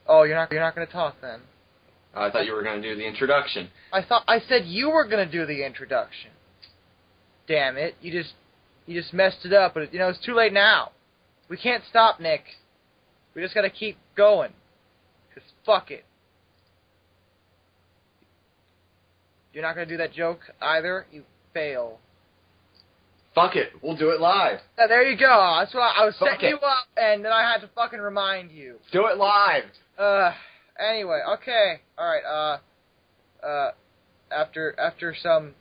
Oh, you're not going to talk then. I thought you were going to do the introduction. I said you were going to do the introduction. Damn it. You just messed it up, but it's too late now. We can't stop, Nick. We just got to keep going. 'Cause fuck it. You're not going to do that joke either? You fail. Fuck it. We'll do it live. Yeah, there you go. That's what I was Fuck setting it. you up, and then I had to fucking remind you. Do it live. Anyway, okay. All right, after some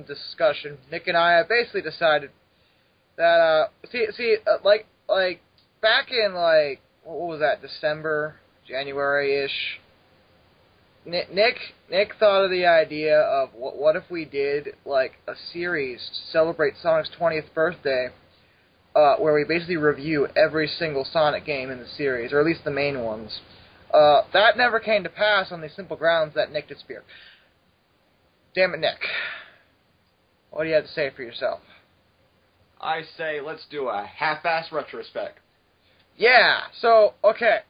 discussion, Nick and I have basically decided that like back in what was that, December, January-ish, Nick thought of the idea of what if we did like a series to celebrate Sonic's 20th birthday, where we basically review every single Sonic game in the series, or at least the main ones. That never came to pass on the simple grounds that Nick disappeared. Damn it, Nick. What do you have to say for yourself? I say let's do a half-ass retrospect. Yeah, so, okay.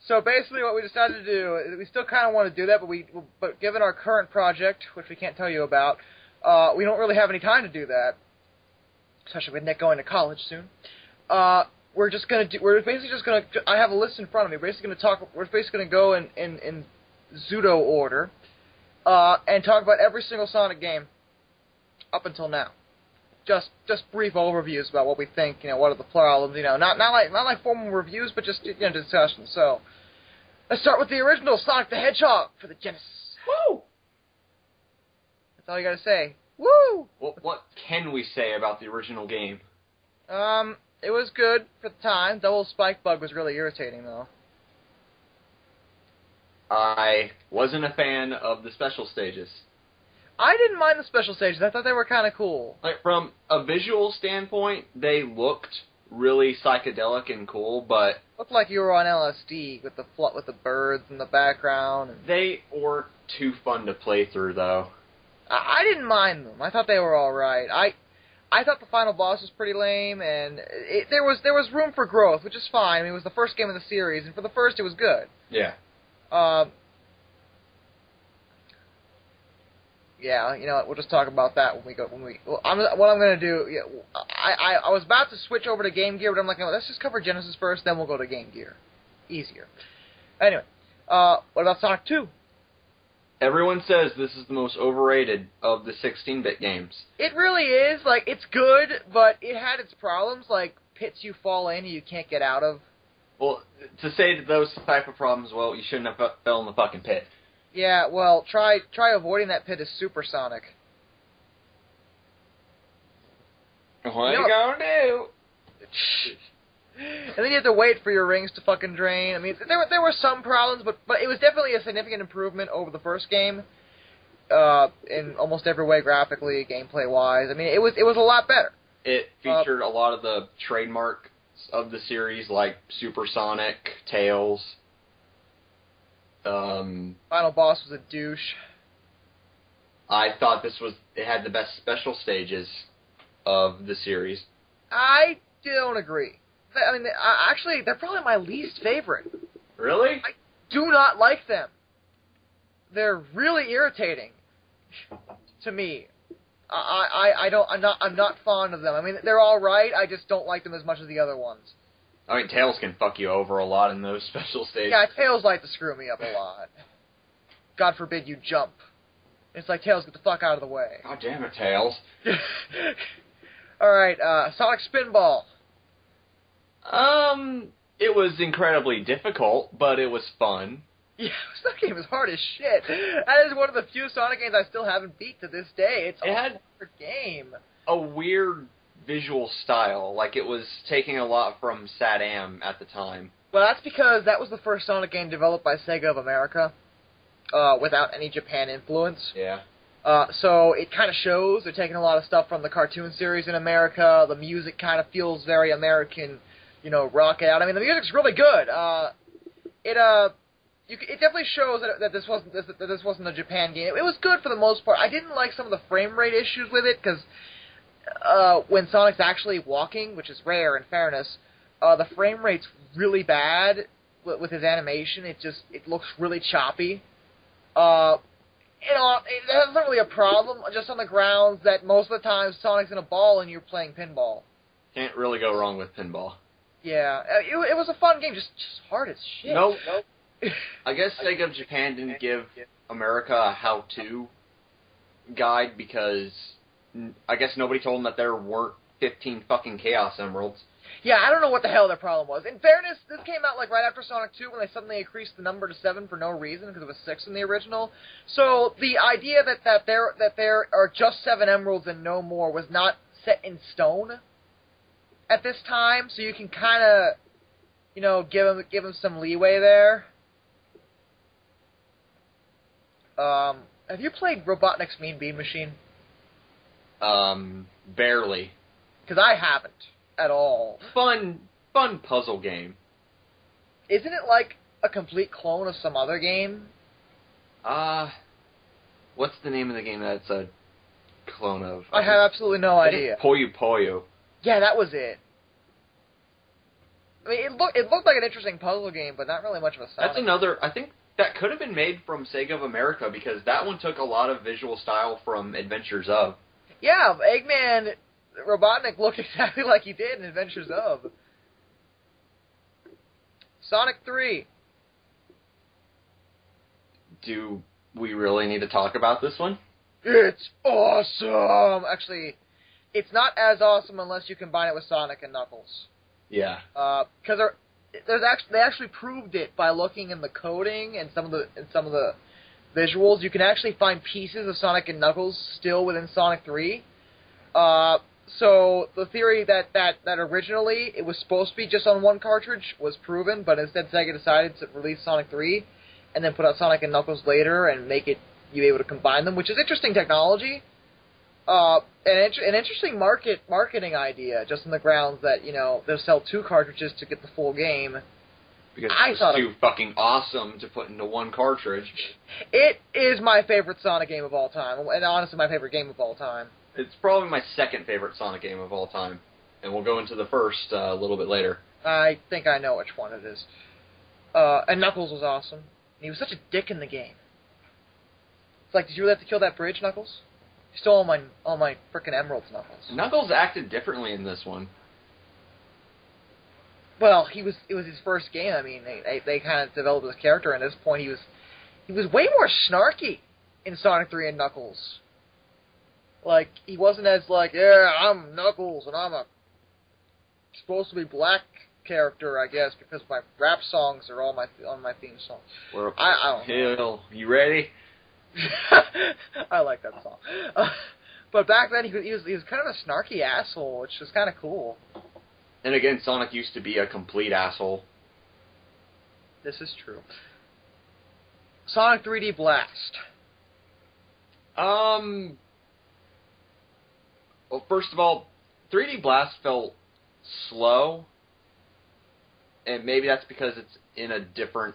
So basically what we decided to do, we still kind of want to do that, but given our current project, which we can't tell you about, we don't really have any time to do that, especially with Nick going to college soon. We're basically just gonna, I have a list in front of me, we're basically gonna go in pseudo order, and talk about every single Sonic game up until now. Just brief overviews about what we think, what are the problems, not like formal reviews, but just, discussions. So, let's start with the original Sonic the Hedgehog for the Genesis. Woo! That's all you gotta say. Woo! What can we say about the original game? It was good for the time. Double Spike Bug was really irritating, though. I wasn't a fan of the special stages. I didn't mind the special stages. I thought they were kind of cool. Like, from a visual standpoint, they looked really psychedelic and cool, but Looked like you were on LSD with the birds in the background. they weren't too fun to play through, though. I didn't mind them. I thought they were all right. I thought the final boss was pretty lame, and there was room for growth, which is fine. I mean, it was the first game of the series, and for the first, it was good. Yeah. Yeah, you know what? We'll just talk about that when we go. What I'm gonna do? Yeah, I was about to switch over to Game Gear, but I'm like, no, let's just cover Genesis first, then we'll go to Game Gear. Easier. Anyway, what about Sonic 2? Everyone says this is the most overrated of the 16-bit games. It really is. Like, it's good, but it had its problems, like pits you fall in and you can't get out of. Well, to say those type of problems, well, you shouldn't have fell in the fucking pit. Yeah, well, try avoiding that pit as Supersonic. What you gonna do? And then you have to wait for your rings to fucking drain. I mean, there were some problems, but it was definitely a significant improvement over the first game, in almost every way, graphically, gameplay-wise. I mean, it was a lot better. It featured a lot of the trademarks of the series, like Supersonic, Tails. Final boss was a douche. I thought it had the best special stages of the series. I don't agree. I mean, actually, they're probably my least favorite. Really? I do not like them. They're really irritating to me. I'm not fond of them. I mean, they're all right. I just don't like them as much as the other ones. I mean, Tails can fuck you over a lot in those special stages. Yeah, Tails like to screw me up a lot. God forbid you jump. It's like, Tails, get the fuck out of the way. God damn it, Tails. Alright, Sonic Spinball. It was incredibly difficult, but it was fun. Yeah, that game is hard as shit. That is one of the few Sonic games I still haven't beat to this day. It's a hard game. A weird visual style, like it was taking a lot from SatAM at the time. Well, that's because that was the first Sonic game developed by Sega of America, without any Japan influence. Yeah. So it kind of shows. They're taking a lot of stuff from the cartoon series in America. The music kind of feels very American, rock it out. I mean, the music's really good. It definitely shows that this wasn't a Japan game. It was good for the most part. I didn't like some of the frame rate issues with it, because when Sonic's actually walking, which is rare in fairness, the frame rate's really bad, with his animation. It looks really choppy. It doesn't really a problem, just on the grounds that most of the time Sonic's in a ball and you're playing pinball. Can't really go wrong with pinball. Yeah, it was a fun game, just hard as shit. Nope. I guess Sega of Japan didn't give America a how-to guide because I guess nobody told them that there weren't 15 fucking Chaos Emeralds. Yeah, I don't know what the hell their problem was. In fairness, this came out like right after Sonic 2 when they suddenly increased the number to 7 for no reason because it was 6 in the original. So the idea that there are just 7 emeralds and no more was not set in stone at this time. So you can kind of, give them some leeway there. Have you played Robotnik's Mean Bean Machine? Barely. Because I haven't. At all. Fun puzzle game. Isn't it like a complete clone of some other game? What's the name of the game that's a clone of? I have absolutely no idea. Puyo Puyo. Yeah, that was it. I mean, it looked like an interesting puzzle game, but not really much of a Sonic. That's another. I think that could have been made from Sega of America because that one took a lot of visual style from Adventures of. Yeah, Eggman. Robotnik looked exactly like he did in Adventures of. Sonic 3. Do we really need to talk about this one? It's awesome! Actually, it's not as awesome unless you combine it with Sonic and Knuckles. Yeah. Because they actually proved it by looking in the coding and some of the visuals. You can actually find pieces of Sonic and Knuckles still within Sonic 3. So the theory that originally it was supposed to be just on one cartridge was proven, but instead Sega decided to release Sonic 3 and then put out Sonic and Knuckles later and make it you able to combine them, which is interesting technology. An interesting marketing idea, just on the grounds that they'll sell 2 cartridges to get the full game. Because it's too fucking awesome to put into one cartridge. It is my favorite Sonic game of all time, and honestly my favorite game of all time. It's probably my second favorite Sonic game of all time. And we'll go into the first a little bit later. I think I know which one it is. And Knuckles was awesome. And he was such a dick in the game. It's like, did you really have to kill that bridge, Knuckles? You stole all my frickin' emeralds, Knuckles. Knuckles acted differently in this one. Well, it was his first game. I mean, they kind of developed his character, and at this point he was way more snarky in Sonic 3 and Knuckles. Like, he wasn't as like, yeah, I'm Knuckles, and I'm supposed to be black character, I guess, because my rap songs are all on my theme song. We're I don't know. Hill. You ready? I like that song. But back then, he was kind of a snarky asshole, which was kind of cool. And again, Sonic used to be a complete asshole. This is true. Sonic 3D Blast. Well, first of all, 3D Blast felt slow, and maybe that's because it's in a different,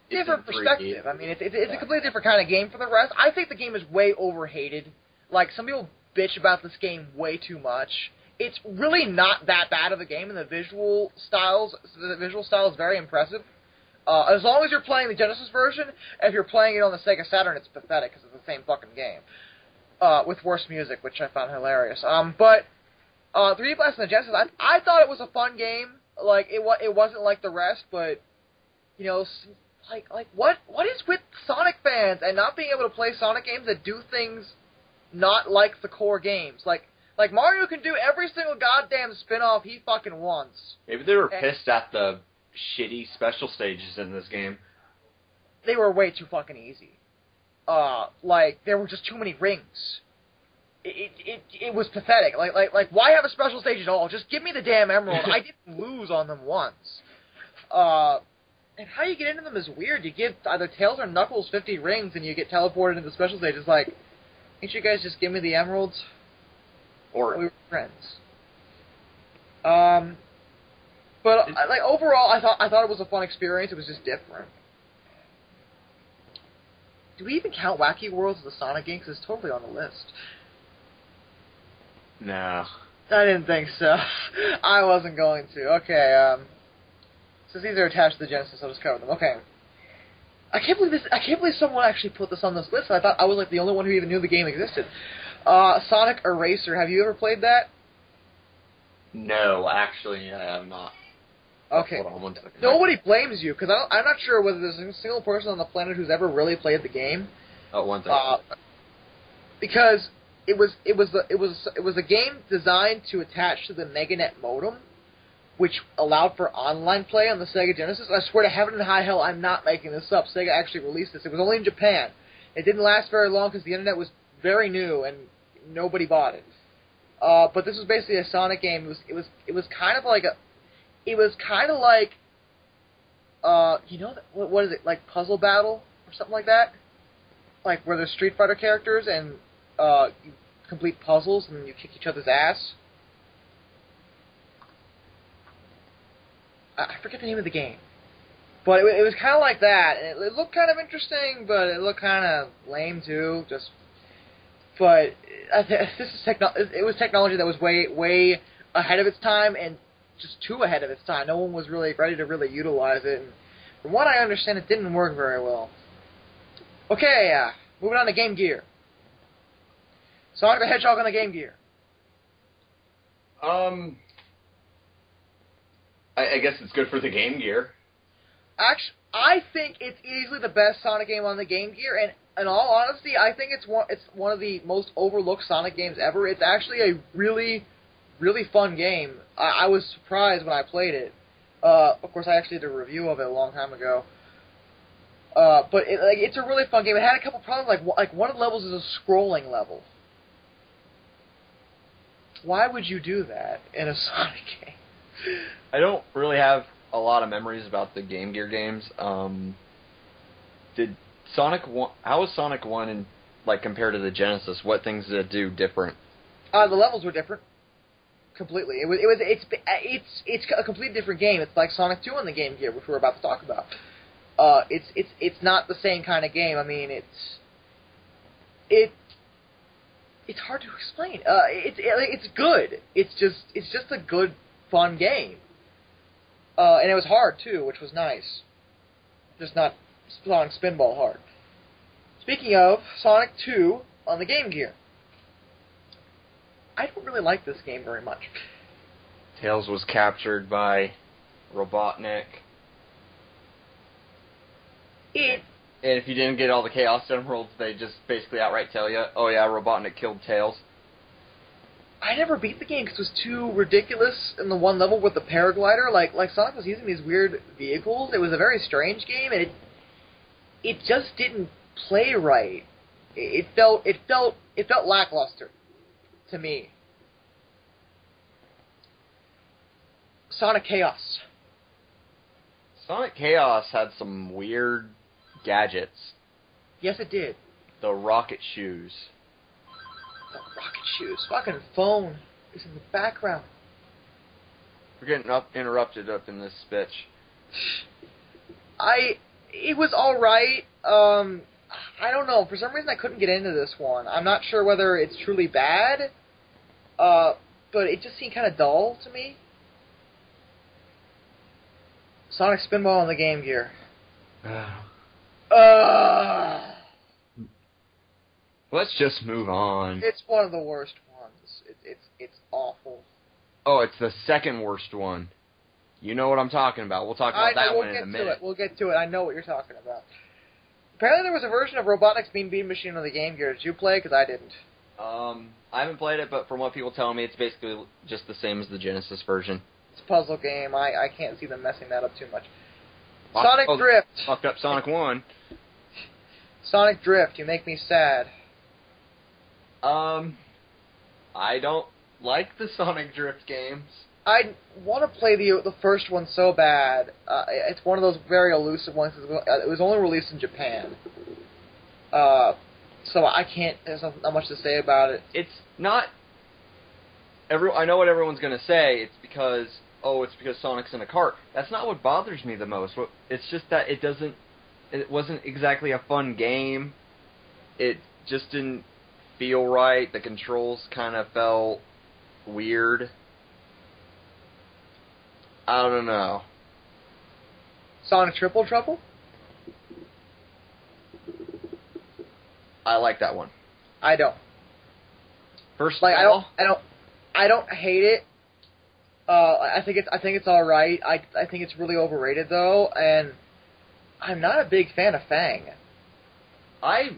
different perspective. I mean, it's a completely different kind of game for the rest. I think the game is way overhated. Like, some people bitch about this game way too much. It's really not that bad of a game, and the visual style is very impressive. As long as you're playing the Genesis version, if you're playing it on the Sega Saturn, it's pathetic because it's the same fucking game. With worse music, which I found hilarious. But 3D Blast on the Genesis, I thought it was a fun game. Like, it wasn't like the rest, but what is with Sonic fans and not being able to play Sonic games that do things not like the core games? Like Mario can do every single goddamn spin-off he fucking wants. Maybe they were pissed at the shitty special stages in this game. They were way too fucking easy. There were just too many rings. It was pathetic. Like why have a special stage at all? Just give me the damn emerald. I didn't lose on them once. And how you get into them is weird. You give either Tails or Knuckles 50 rings and you get teleported into the special stage. It's like, can't you guys just give me the emeralds? Or we were friends. But overall, I thought it was a fun experience. It was just different. Do we even count Wacky Worlds as a Sonic game? Because it's totally on the list. No. I didn't think so. I wasn't going to. Okay, since these are attached to the Genesis, I'll just cover them. Okay. I can't believe someone actually put this on this list. I thought I was like the only one who even knew the game existed. Sonic Eraser. Have you ever played that? No, actually, I have not. Okay. Hold on 1 second. Nobody blames you, because I'm not sure whether there's a single person on the planet who's ever really played the game. Oh, 1 second. Because it was a game designed to attach to the MegaNet modem, which allowed for online play on the Sega Genesis. I swear to heaven and high hell, I'm not making this up. Sega actually released this. It was only in Japan. It didn't last very long because the internet was very new and nobody bought it. But this was basically a Sonic game. It was kind of like what is it, like Puzzle Battle or something like that? Like where there's Street Fighter characters and you complete puzzles and you kick each other's ass. I forget the name of the game. But it was kind of like that, and it looked kind of interesting, but it looked kind of lame too. But it was technology that was way ahead of its time, and just too ahead of its time. No one was really ready to really utilize it. And from what I understand, it didn't work very well. Okay, moving on to Game Gear. Sonic the Hedgehog on the Game Gear. I guess it's good for the Game Gear. Actually, I think it's easily the best Sonic game on the Game Gear, and in all honesty, I think it's one of the most overlooked Sonic games ever. It's actually a really, really fun game. I was surprised when I played it. Of course, I actually did a review of it a long time ago. But it's a really fun game. It had a couple problems, like one of the levels is a scrolling level. Why would you do that in a Sonic game? I don't really have a lot of memories about the Game Gear games. Did Sonic 1, how was Sonic 1 in, like, compared to the Genesis? What things did it do different? The levels were different. Completely. It's a completely different game. It's like Sonic 2 on the Game Gear, which we're about to talk about. It's not the same kind of game. I mean, it's hard to explain. It's good. It's just a good, fun game. And it was hard too, which was nice. Just not Sonic Spinball hard. Speaking of Sonic 2 on the Game Gear, I don't really like this game very much. Tails was captured by Robotnik. And if you didn't get all the Chaos Emeralds, they just basically outright tell you, oh yeah, Robotnik killed Tails. I never beat the game because it was too ridiculous in the one level with the paraglider. Like Sonic was using these weird vehicles. It was a very strange game, and it just didn't play right. It felt lackluster to me. Sonic Chaos. Sonic Chaos had some weird gadgets. Yes, it did. The rocket shoes. The rocket shoes. Fucking phone is in the background. We're getting interrupted up in this bitch. It was alright. I don't know. For some reason I couldn't get into this one. I'm not sure whether it's truly bad, but it just seemed kind of dull to me. Sonic Spinball on the Game Gear. Let's just move on. It's one of the worst ones. It's awful. Oh, it's the second worst one. You know what I'm talking about. We'll talk about that one in a minute. We'll get to it. I know what you're talking about. Apparently there was a version of Robotnik's Mean Bean Machine on the Game Gear. Did you play? Because I didn't. I haven't played it, but from what people tell me, it's basically just the same as the Genesis version. It's a puzzle game. I can't see them messing that up too much. Sonic Drift. Fucked up Sonic 1. Sonic Drift. You make me sad. I don't like the Sonic Drift games. I want to play the first one so bad. It's one of those very elusive ones. It was only released in Japan. So I can't, there's not much to say about it. It's not, I know what everyone's going to say. It's because Sonic's in a cart. That's not what bothers me the most. It's just that it wasn't exactly a fun game. It just didn't feel right. The controls kind of felt weird. I don't know. Sonic Triple Trouble? I like that one. I don't. First Like, of all, I don't hate it. I think it's all right. I think it's really overrated though, and I'm not a big fan of Fang. I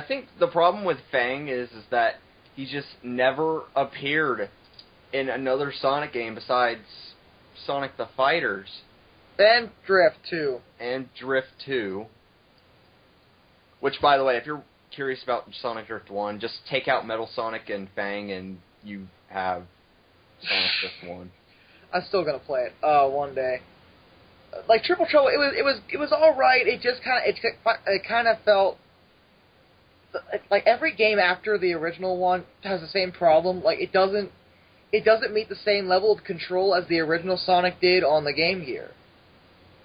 think the problem with Fang is that he just never appeared in another Sonic game besides Sonic the Fighters. And Drift too. And Drift 2. Which, by the way, if you're curious about Sonic Drift 1, just take out Metal Sonic and Fang and you have Sonic Drift 1. I'm still gonna play it one day. Like Triple Trouble, it was all right. It just kind of felt like every game after the original one has the same problem. Like it doesn't meet the same level of control as the original Sonic did on the Game Gear.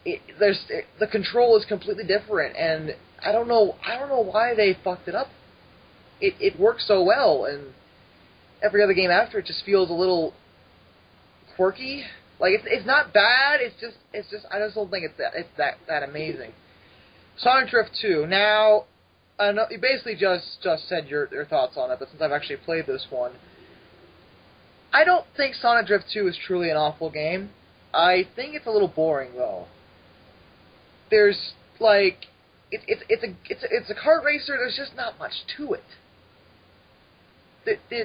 The control is completely different, and I don't know why they fucked it up. It works so well, and every other game after it just feels a little quirky. Like it's not bad. It's just I just don't think it's that amazing. Sonic Drift 2. Now, I know you basically just said your thoughts on it, but since I've actually played this one, I don't think Sonic Drift 2 is truly an awful game. I think it's a little boring though. There's like it's a kart racer. There's just not much to it.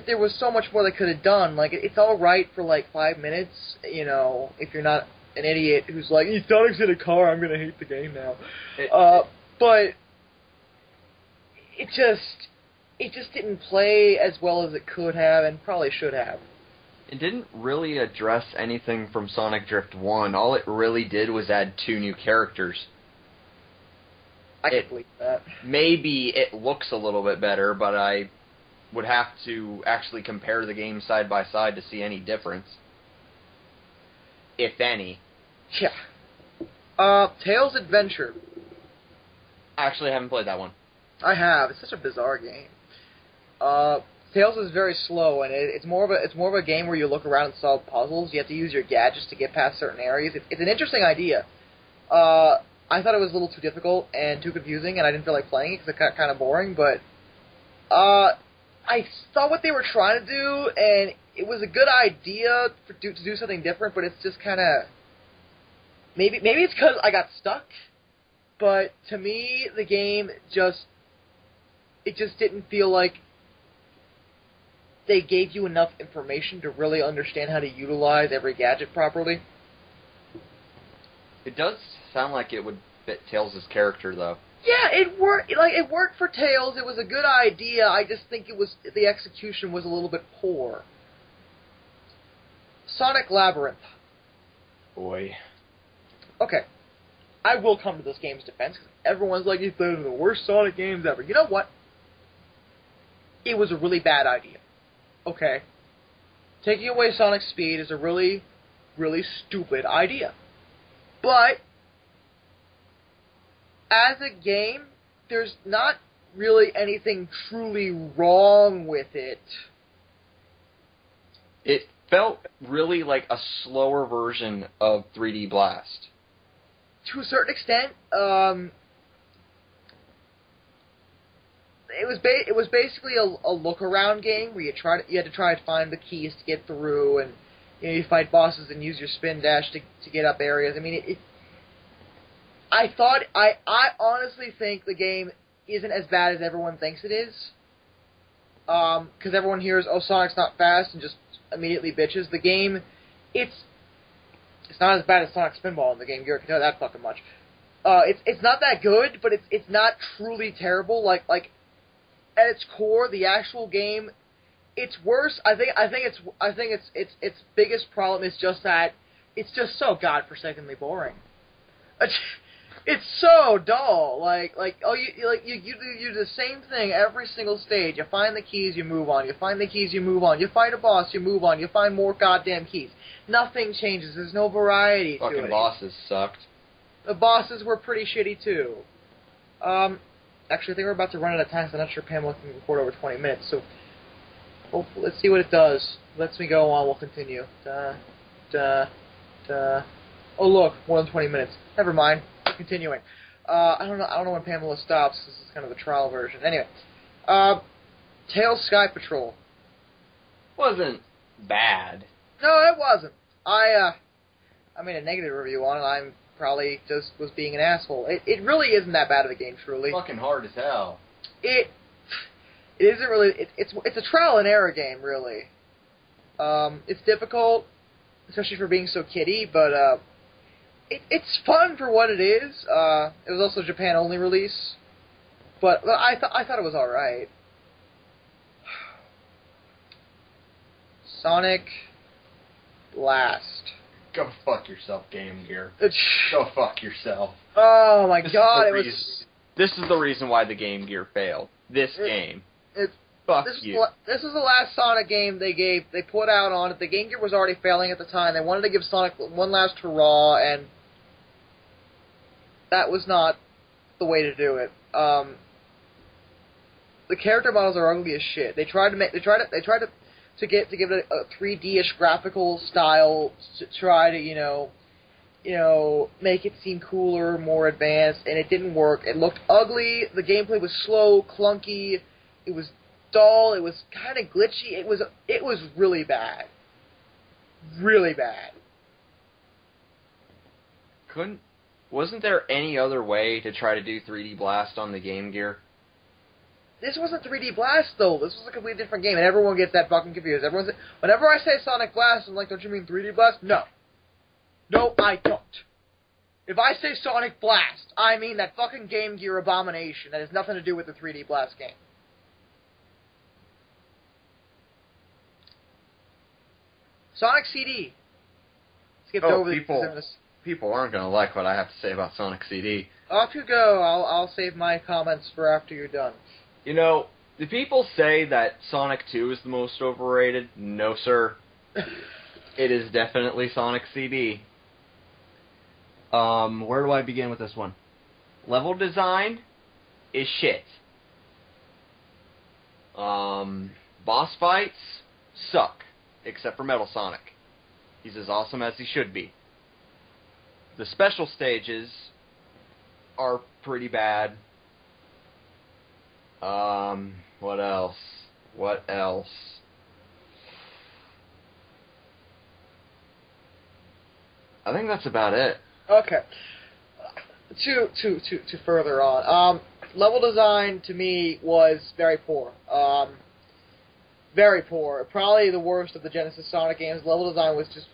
There was so much more they could have done. Like it's all right for like 5 minutes, you know, if you're not an idiot who's like, Sonic's in a car, I'm gonna hate the game now. But it just didn't play as well as it could have and probably should have. It didn't really address anything from Sonic Drift 1. All it really did was add 2 new characters. I can believe that. Maybe it looks a little bit better, but I would have to actually compare the games side by side to see any difference. If any. Yeah. Tails Adventure. I actually haven't played that one. I have. It's such a bizarre game. Tails is very slow, and it's more of a game where you look around and solve puzzles. You have to use your gadgets to get past certain areas. It's an interesting idea. I thought it was a little too difficult and too confusing, and I didn't feel like playing it because it got kind of boring. But I saw what they were trying to do, and it was a good idea to do something different. But it's just kind of maybe it's because I got stuck. But to me, the game just didn't feel like they gave you enough information to really understand how to utilize every gadget properly. It does sound like it would fit Tails' character, though. Yeah, it worked. Like it worked for Tails. It was a good idea. I just think the execution was a little bit poor. Sonic Labyrinth. Boy. Okay, I will come to this game's defense because everyone's like, it's one of the worst Sonic games ever. You know what? It was a really bad idea. Okay, taking away Sonic's speed is a really, really stupid idea. But as a game, there's not really anything truly wrong with it. It felt really like a slower version of 3D Blast. To a certain extent, it was basically a look around game where you had to try to find the keys to get through, and you fight bosses and use your spin dash to get up areas. I mean, I honestly think the game isn't as bad as everyone thinks it is. Because everyone hears, oh, Sonic's not fast, and just immediately bitches. The game, it's not as bad as Sonic Spinball in the Game Gear. I can tell you that fucking much. It's not that good, but it's not truly terrible. Like at its core, the actual game, it's worse. I think its biggest problem is just that it's just so godforsakenly boring. It's so dull. Like you do the same thing every single stage. You find the keys, you move on. You find the keys, you move on. You fight a boss, you move on. You find more goddamn keys. Nothing changes. There's no variety to it. Fucking bosses sucked. The bosses were pretty shitty too. Actually, I think we're about to run out of time, so I'm not sure Pamela can record over 20 minutes. So, let's see what it does. Lets me go on. We'll continue. Oh look, more than 20 minutes. Never mind. Continuing. I don't know when Pamela stops. This is kind of the trial version. Anyway, Tails Sky Patrol. Wasn't bad. No, it wasn't. I made a negative review on it. I'm probably just was being an asshole. It really isn't that bad of a game, truly. Fucking hard as hell. It isn't really. It's a trial and error game, really. It's difficult, especially for being so kiddie, but it's fun for what it is. It was also a Japan only release, but I thought it was all right. Sonic Blast. Go fuck yourself, Game Gear. Go fuck yourself. Oh my god, it was. This is the reason why the Game Gear failed. This game. Fuck you. This was the last Sonic game they put out on it. The Game Gear was already failing at the time. They wanted to give Sonic one last hurrah, and that was not the way to do it. The character models are ugly as shit. They tried to give it a 3D-ish graphical style to try to make it seem cooler, more advanced, and it didn't work. It looked ugly. The gameplay was slow, clunky. It was dull. It was kind of glitchy. It was really bad. Really bad. Wasn't there any other way to try to do 3D Blast on the Game Gear? This wasn't 3D Blast, though. This was a completely different game, and everyone gets that fucking confused. Whenever I say Sonic Blast, I'm like, don't you mean 3D Blast? No. No, I don't. If I say Sonic Blast, I mean that fucking Game Gear abomination that has nothing to do with the 3D Blast game. Sonic CD. Skipped over people aren't going to like what I have to say about Sonic CD. Off you go. I'll save my comments for after you're done. You know, the people say that Sonic 2 is the most overrated. No, sir. It is definitely Sonic CD. Where do I begin with this one? Level design is shit. Boss fights suck, except for Metal Sonic. He's as awesome as he should be. The special stages are pretty bad. What else? I think that's about it. Okay. To further on. Level design to me was very poor. Very poor. Probably the worst of the Genesis Sonic games. Level design was just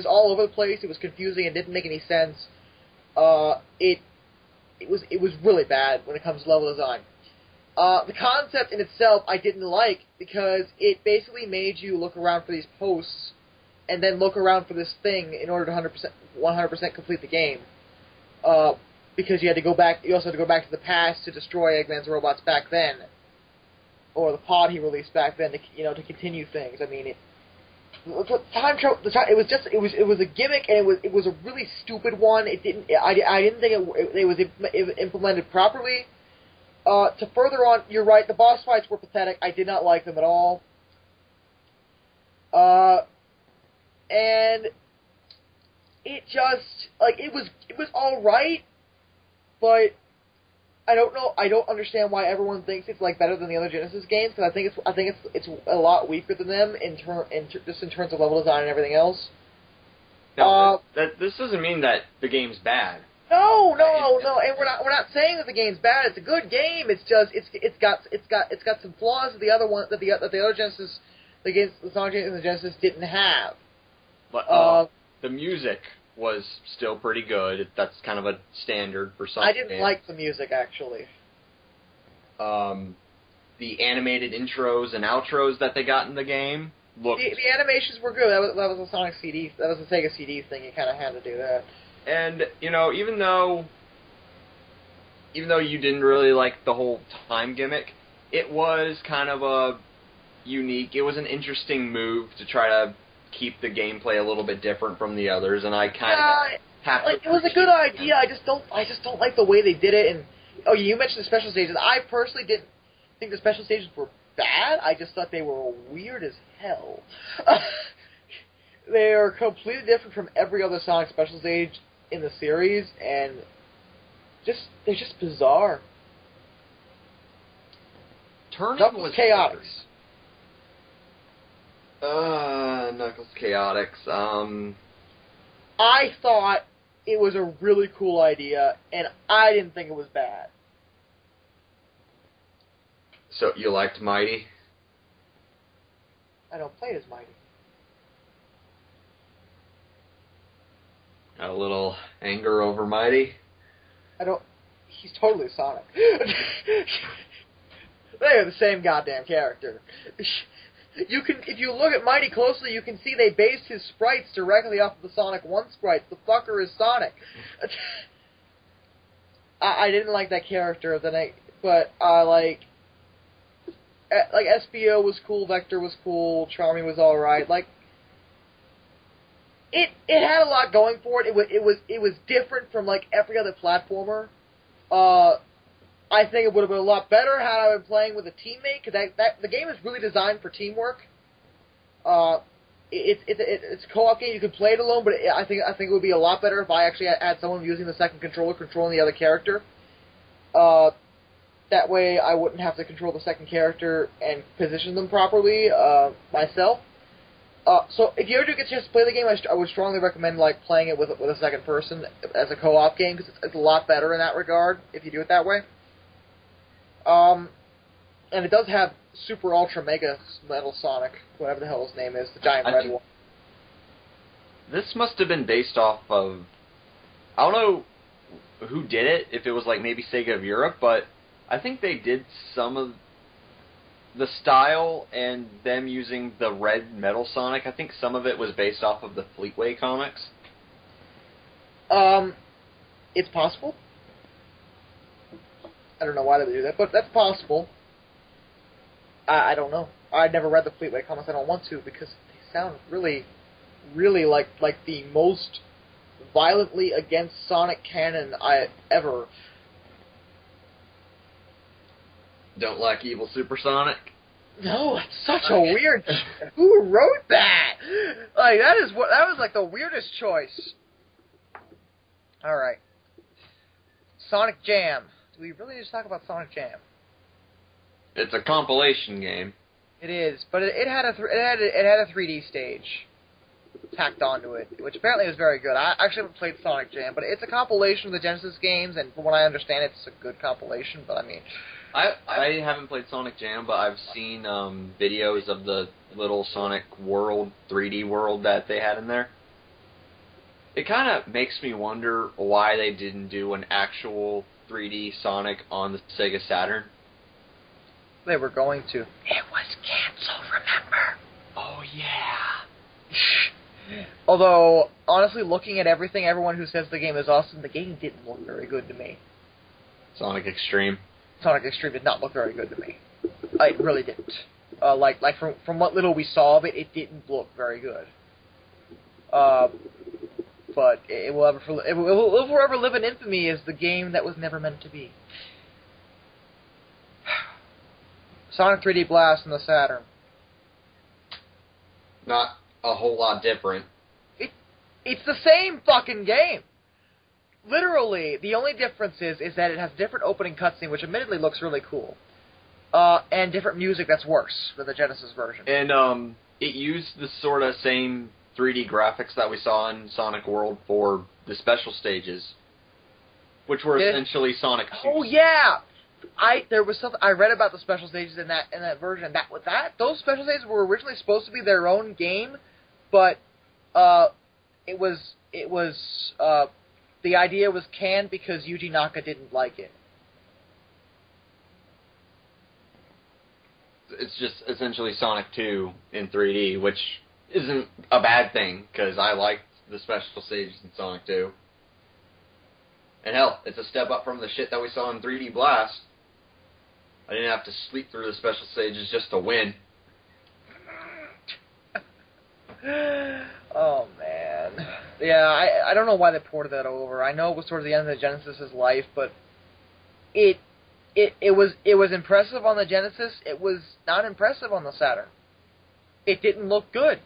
all over the place. It was confusing and didn't make any sense. It was really bad when it comes to level design. The concept in itself I didn't like because it basically made you look around for these posts and then look around for this thing in order to 100% complete the game. Because you also had to go back to the past to destroy Eggman's robots back then, or the pod he released back then to continue things. I mean, it was a gimmick, and it was a really stupid one. I didn't think it was implemented properly. To further on, you're right. The boss fights were pathetic. I did not like them at all. And it just it was all right, but I don't know. I don't understand why everyone thinks it's better than the other Genesis games, because I think it's a lot weaker than them in terms of level design and everything else. No, this doesn't mean that the game's bad. No, and we're not saying that the game's bad. It's a good game. It's just it's got some flaws that the other Genesis, the Sonic games and the Genesis didn't have. But the music was still pretty good. That's kind of a standard for Sonic. I didn't like the music, actually. The animated intros and outros that they got in the game looked... The animations were good. That was a Sonic CD. That was a Sega CD thing. You kind of had to do that. And, even though you didn't really like the whole time gimmick, it was kind of it was an interesting move to try to keep the gameplay a little bit different from the others, and I kind of have to... It was a good idea. I just don't like the way they did it. And you mentioned the special stages. I personally didn't think the special stages were bad. I just thought they were weird as hell. They are completely different from every other Sonic special stage in the series, and they're just bizarre. Turning Knuckles was Chaotix. Knuckles Chaotix. I thought it was a really cool idea, and I didn't think it was bad. So you liked Mighty? I don't play as Mighty. Got a little anger over Mighty? He's totally Sonic. They're the same goddamn character. If you look at Mighty closely, you can see they based his sprites directly off of the Sonic 1 sprites. The fucker is Sonic. I didn't like that character, but I like Espio was cool, Vector was cool, Charmy was alright. Like, it had a lot going for it. It was different from like every other platformer. I think it would have been a lot better had I been playing with a teammate, because the game is really designed for teamwork. It's a co-op game. You can play it alone, but I think it would be a lot better if I actually had someone using the second controller controlling the other character. That way I wouldn't have to control the second character and position them properly myself. So if you ever do get a chance to play the game, I would strongly recommend like playing it with a second person as a co-op game, because it's a lot better in that regard if you do it that way. And it does have Super Ultra Mega Metal Sonic, whatever the hell his name is, the giant red one. This must have been based off of, I don't know who did it, if it was like maybe Sega of Europe, but I think they did some of the style and them using the red Metal Sonic. I think some of it was based off of the Fleetway comics. It's possible. I don't know why they would do that, but that's possible. I don't know. I never read the Fleetway comics. I don't want to, because they sound really, really like the most violently against Sonic canon I ever. Don't like Evil Supersonic? No, it's such a weird. Who wrote that? Like that was like the weirdest choice. All right, Sonic Jam. Do we really need to talk about Sonic Jam? It's a compilation game. It is, but it had a 3D stage tacked onto it, which apparently was very good. I actually haven't played Sonic Jam, but it's a compilation of the Genesis games, and from what I understand, it's a good compilation. But I mean, I haven't played Sonic Jam, but I've seen videos of the little Sonic World, 3D world that they had in there. It kind of makes me wonder why they didn't do an actual 3D Sonic on the Sega Saturn. They were going to. It was canceled, remember? Oh, yeah. Although, honestly, looking at everything, everyone who says the game is awesome, the game didn't look very good to me. Sonic Extreme. Sonic Extreme did not look very good to me. It really didn't. Like from what little we saw of it, it didn't look very good. But it will forever live in infamy as the game that was never meant to be. Sonic 3D Blast on the Saturn. Not a whole lot different. It's the same fucking game. Literally, the only difference is that it has different opening cutscene, which admittedly looks really cool, and different music that's worse than the Genesis version. And it used the sort of same 3D graphics that we saw in Sonic World for the special stages, which were essentially Sonic 2. Oh yeah, there was something I read about the special stages in that version. Those special stages were originally supposed to be their own game, but it was the idea was canned because Yuji Naka didn't like it. It's just essentially Sonic 2 in 3D, which isn't a bad thing, because I liked the special stages in Sonic 2. And hell, it's a step up from the shit that we saw in 3D Blast. I didn't have to sleep through the special stages just to win. Oh, man. Yeah, I don't know why they ported that over. I know it was sort of the end of the Genesis' life, but it was impressive on the Genesis. It was not impressive on the Saturn. It didn't look good.